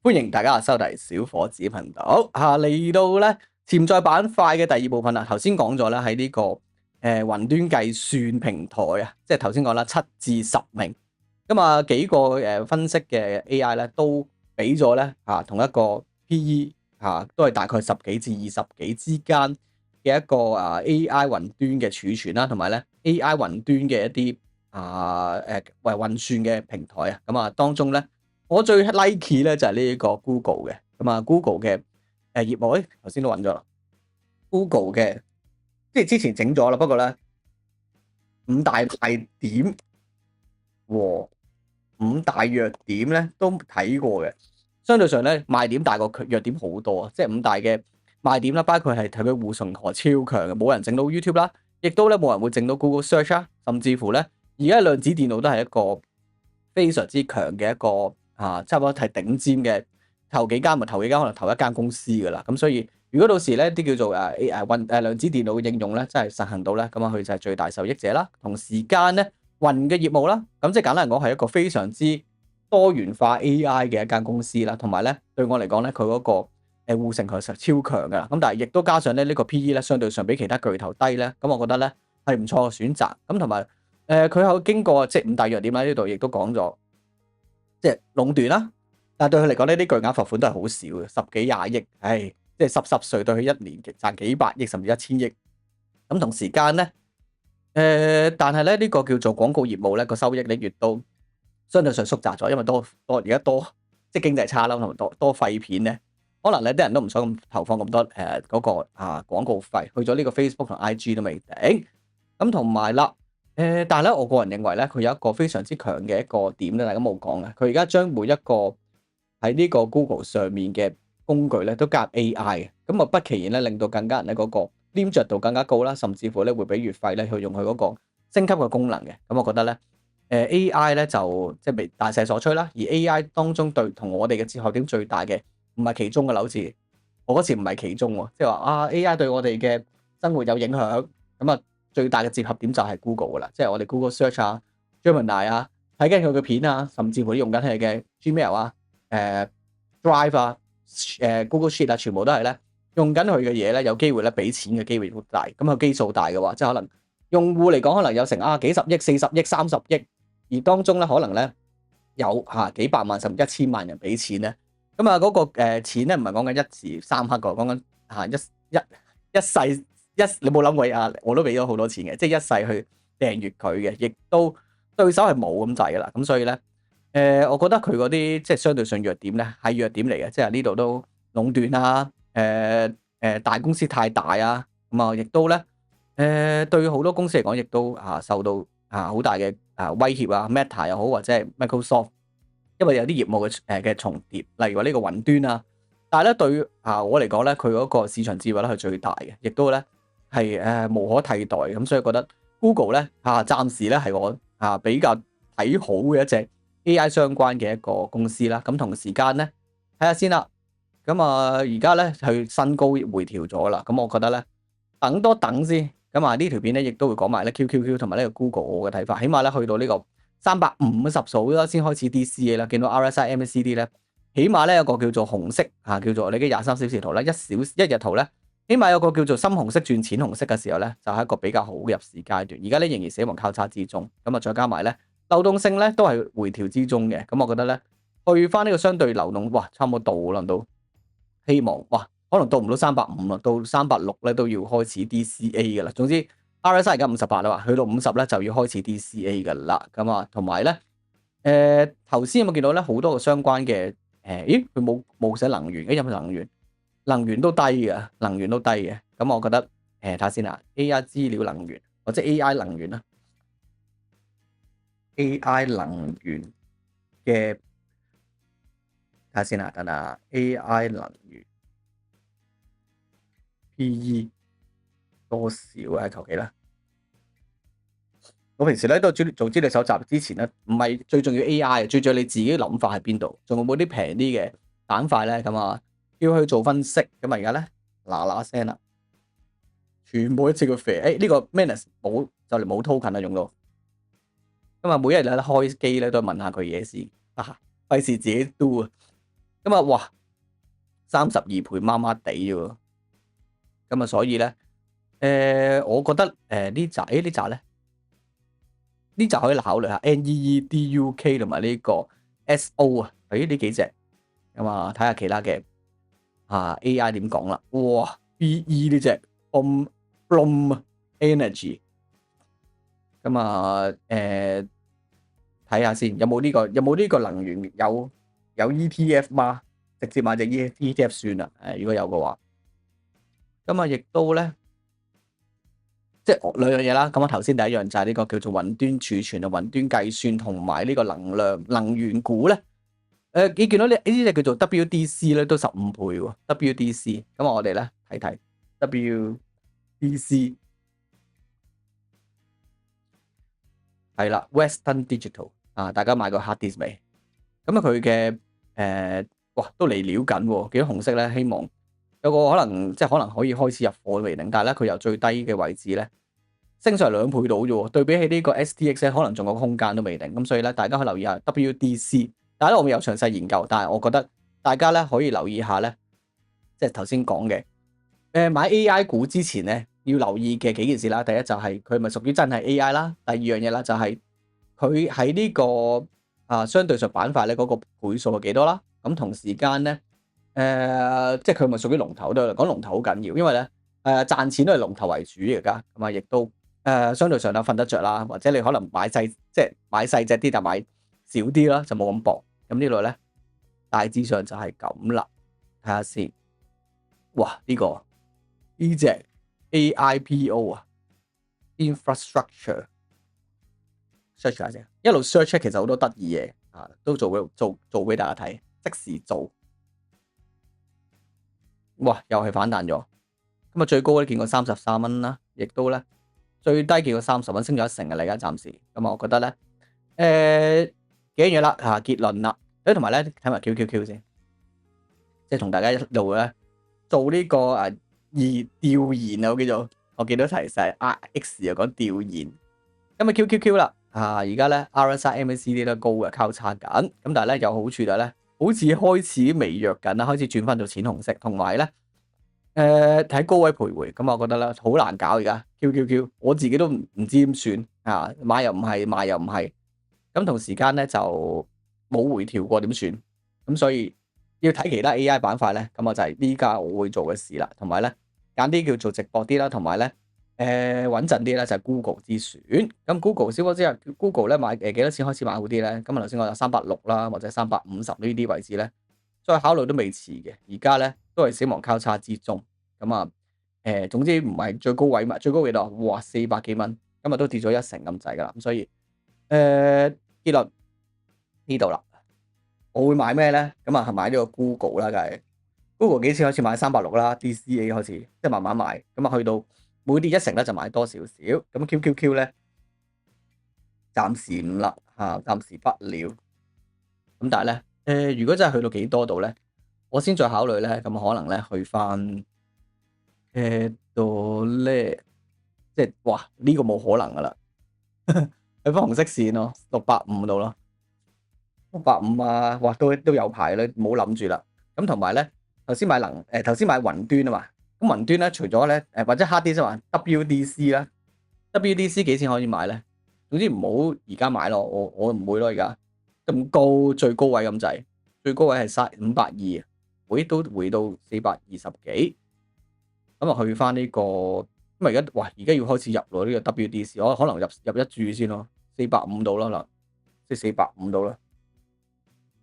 歡迎大家收睇小伙子頻道。嚟到咧潛在板塊嘅第二部分啦。頭先講咗啦，喺呢個雲端計算平台啊，即係頭先講啦7至10名。咁啊幾個分析嘅 AI 咧都俾咗咧同一個 PE 都係大概10幾至20幾之間嘅一個AI 雲端嘅儲存啦，同埋咧 AI 雲端嘅一啲運算嘅平台啊。咁啊當中咧，我最 like 咧就係呢個 Google 嘅。咁啊 Google 嘅業務，頭先都揾咗啦。Google 嘅即係之前整咗啦，不過咧五大賣點和五大弱點咧都睇過嘅，相對上咧賣點大過弱點好多啊！即係五大嘅賣點啦，包括係睇佢護城河超強嘅，冇人整到 YouTube 啦，亦都咧冇人會整到 Google Search 啦，甚至乎咧而家量子電腦都係一個非常之強嘅一個差唔多係頂尖嘅頭幾間，可能頭一間公司㗎啦。咁所以如果到時咧啲叫做量子電腦嘅應用咧，真係實行到咧，咁啊佢就係最大受益者啦。同時間咧雲嘅業務啦，咁即係簡單嚟講係一個非常之多元化 AI 嘅一間公司啦。同埋咧對我嚟講咧，佢嗰個護城河實超強㗎啦。咁但係亦都加上咧呢個 PE 咧相對上比其他巨頭低咧，咁我覺得咧係唔錯嘅選擇。咁同埋佢有經過即係五大弱點啦，呢度亦都講咗，即係壟斷啦。但係對佢嚟講呢啲巨額罰款都係好少嘅，10幾20億，即係濕碎對佢一年賺幾百億甚至1000億。咁同時間咧，但係咧呢個叫做廣告業務咧個收益咧亦都相對上縮窄咗，因為而家多即係經濟差啦，同埋多廢片咧，可能咧啲人都唔想咁投放咁多嗰個廣告費，去咗呢個 Facebook 同 IG 都未定。咁同埋啦，但係咧我個人認為咧，佢有一個非常之強嘅一個點咧，大家冇講嘅，佢而家將每一個喺呢個 Google 上面嘅工具咧都加入 AI 嘅，咁啊不其然咧令到更加人咧嗰個黏着度更加高啦，甚至乎咧會俾月費咧去用佢嗰個升級嘅功能嘅。咁我覺得咧AI 咧就即係未大勢所趨啦，而 AI 當中對同我哋嘅哲學點最大嘅唔係其中嘅樓字，我嗰次唔係其中喎，即係話AI 對我哋嘅生活有影響，咁啊最大嘅結合點就係 Google 噶啦，即係我哋 Google Search Gemini 睇緊佢嘅片甚至乎用緊佢嘅 Gmail Drive Google Sheet 全部都係咧用緊佢嘅嘢咧，有機會咧俾錢嘅機會好大。咁佢基數大嘅話，即係可能用戶嚟講，可能有成幾十億、40億、30億，而當中咧可能咧有幾百萬甚至1000萬人俾錢咧。咁嗰個錢咧唔係講緊一時三刻嘅，講緊一世你冇諗過我都俾咗好多錢嘅，即係一世去訂閱佢嘅，亦都對手係冇咁滯噶啦。咁所以咧。我覺得佢嗰啲即係相對上弱點咧，係弱點嚟嘅，即係呢度都壟斷啦，大公司太大啊，咁亦都咧，對好多公司嚟講，亦都受到好大嘅威脅啊，Meta 又好或者係 Microsoft，因為有啲業務嘅重疊，例如話呢個雲端啊，但係咧對我嚟講咧，佢嗰個市場智慧咧係最大嘅，亦都咧係無可替代嘅。咁所以覺得 Google 咧暫時咧係我比較睇好嘅一隻 AI 相關嘅一個公司啦。咁同時間咧睇下先啦。咁而家咧去新高回調咗啦。咁我覺得咧等多等先。咁呢條片咧亦都會講埋咧 QQQ 同埋呢個 Google 我嘅睇法。起碼咧去到呢個350數啦，先開始 DCA 啦。見到 RSI MACD 咧，起碼咧有個叫做紅色叫做你嘅23小時圖啦，一日圖咧，起碼有個叫做深紅色轉淺紅色嘅時候咧，就係一個比較好嘅入市階段。而家咧仍然死亡交叉之中。咁再加埋咧。流動性咧都係回調之中嘅，咁我覺得咧去翻呢個相對流動，差唔多到啦，都希望可能到唔到350啦，到360咧都要開始 DCA 嘅啦。總之 RSI 而家58啦嘛，去到50咧就要開始 DCA 嘅啦。咁同埋咧頭先有冇見到咧好多個相關嘅咦佢冇寫能源嘅，有冇能源？能源都低嘅，咁我覺得睇下先AI 資料能源或者 AI 能源啦。AI 能源嘅睇下先等等 AI 能源 PE 多少求其啦。我平時咧都做資料搜集之前咧，唔係最重要 AI， 最重要你自己諗法喺邊度，仲有冇啲平啲嘅板塊咧？咁要去做分析。咁而家咧嗱聲啦，全部一次過飛。呢個 Manus 就嚟冇 token 啦，用到。每一日咧開機咧都問下佢嘢先，費事自己 do 啊！咁啊，哇，32倍麻麻地喎。咁啊，所以咧，我覺得呢扎咧，呢扎可以考慮下 NEEDUK 同埋呢個 SO 啊，呢幾隻咁啊，睇下其他嘅AI 點講啦。哇，BE 呢隻 Bloom Energy，咁啊睇下先有冇呢個能源有 ETF 嗎？直接買隻 ETF 算啦。如果有嘅話，咁啊亦都咧。即係兩樣嘢啦，咁我頭先第一樣就係呢個叫做雲端儲存啊、雲端計算同埋呢個能源股咧。你見到呢隻叫做 WDC 咧，都15倍喎。WDC，咁我哋咧睇睇 WDC 係啦，Western Digital 大家買過 hard disk 未？咁啊佢嘅哇都嚟料緊喎，幾多紅色咧？希望有個可能可能可以開始入貨都未定，但係咧佢由最低嘅位置咧升上2倍到啫喎，對比起呢個 STX 咧，可能仲有個空間都未定，咁所以咧大家可以留意下 WDC。但係咧我未有詳細研究，但係我覺得大家咧可以留意下咧，即係頭先講嘅買 AI 股之前咧要留意嘅幾件事啦。第一就係佢係咪屬於真係 AI 啦，第二樣嘢啦就係佢喺呢個相對上板塊咧嗰個倍數係幾多啦。咁同時間咧即係佢係咪屬於龍頭都講龍頭好緊要，因為咧賺錢都係龍頭為主而家，咁啊亦都相對上咧瞓得着啦，或者你可能買細隻啲，但買少啲啦，就冇咁薄。咁呢度咧大致上就係咁啦。睇下先，哇！呢隻 AIPO 啊 ，infrastructure search 下先，一路 search 其實好多得意嘢都做俾大家睇，即時做。哇！又係反彈咗，咁啊最高咧見過33蚊啦，亦都咧最低見過30蚊，升咗1成嘅，而家暫時。咁我覺得咧幾樣嘢啦結論啦，同埋咧睇埋 QQQ 先，即係同大家一路咧做呢個調研啊，我見到提示 RX 又講調研，咁啊 QQQ 啦而家咧 RSI、MACD 都高嘅交叉緊，咁但係咧有好處就係咧，好似開始微弱緊啦，開始轉翻到淺紅色，同埋咧睇高位徘徊，咁我覺得咧好難搞而家 QQQ， 我自己都唔知點算買又唔係，賣又唔係，咁同時間咧就冇回調過點算，咁所以要睇其他 AI 板塊咧，咁我就係呢家我會做嘅事啦，同埋咧揀啲叫做直播啲啦，同埋咧穩陣啲咧就係 Google 之選。咁 Google 燒咗之後 ，Google 咧買幾多錢開始買好啲咧？咁啊頭先我有360啦，或者350呢啲位置咧，再考慮都未遲嘅。而家咧都係死亡交叉之中，咁啊總之唔係最高位嘛，最高幾多？哇400幾蚊，今日都跌咗1成咁滯噶啦。咁所以結論呢度啦，我會買咩咧？咁啊係買呢個 Google 啦，梗係 Google 幾錢開始買360啦 ，DCA 開始即係慢慢買，咁啊去到每跌1成咧就買多少少。咁 QQQ 咧暫時唔啦暫時不了。咁但係咧如果真係去到幾多度咧，我先再考慮咧。咁可能咧去翻度咧，即係哇呢個冇可能噶啦，去翻紅色線咯，650度咯。650哇都有排咧，唔好諗住啦。咁同埋咧，頭先買雲端啊嘛，咁雲端咧除咗咧或者 hard disk 話 WDC 啦，WDC 幾錢可以買咧？總之唔好而家買咯，我唔會咯而家咁高，最高位咁滯，最高位係520，都回到420幾，咁啊去翻呢個，咁而家而家要開始入咯呢個 WDC，我可能入一注先咯，450度啦嗱，即係450度啦。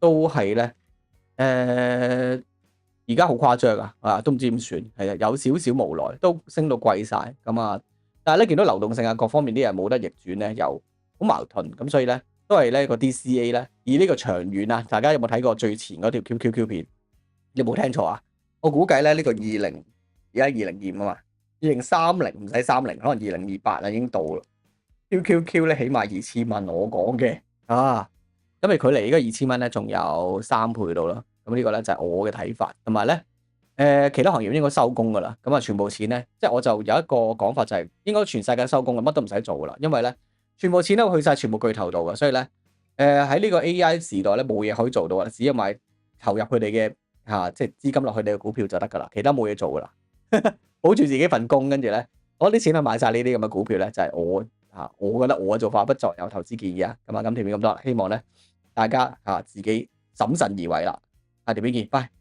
都係咧，而家好誇張都唔知點算，係有少少無奈，都升到貴晒咁啊！但係咧見到流動性各方面啲人冇得逆轉咧，又好矛盾，咁所以咧都係咧個 DCA 咧，以呢個長遠大家有冇睇過最前嗰條 QQQ 片？有冇聽錯啊？我估計咧呢個而家2025啊嘛，2030唔使30，可能2028已經到啦。QQQ 咧起碼2000蚊，我講嘅咁距離呢個2000蚊咧，仲有3倍到啦。咁呢個咧就係我嘅睇法，同埋咧其他行業應該收工噶啦。咁全部錢咧，即係我就有一個講法就係應該全世界收工啦，乜都唔使做噶啦。因為咧全部錢都去晒全部巨頭度嘅，所以咧喺呢個 AI 時代咧冇嘢可以做到啦，只有買投入佢哋嘅即係資金落去你嘅股票就得㗎啦，其他冇嘢做㗎啦，保住自己份工，跟住咧攞啲錢去買晒呢啲咁嘅股票咧，就係我覺得我嘅做法不作有投資建議啊。咁啊，今條片咁多啦，希望咧大家自己審慎而為啦。下條片見，拜。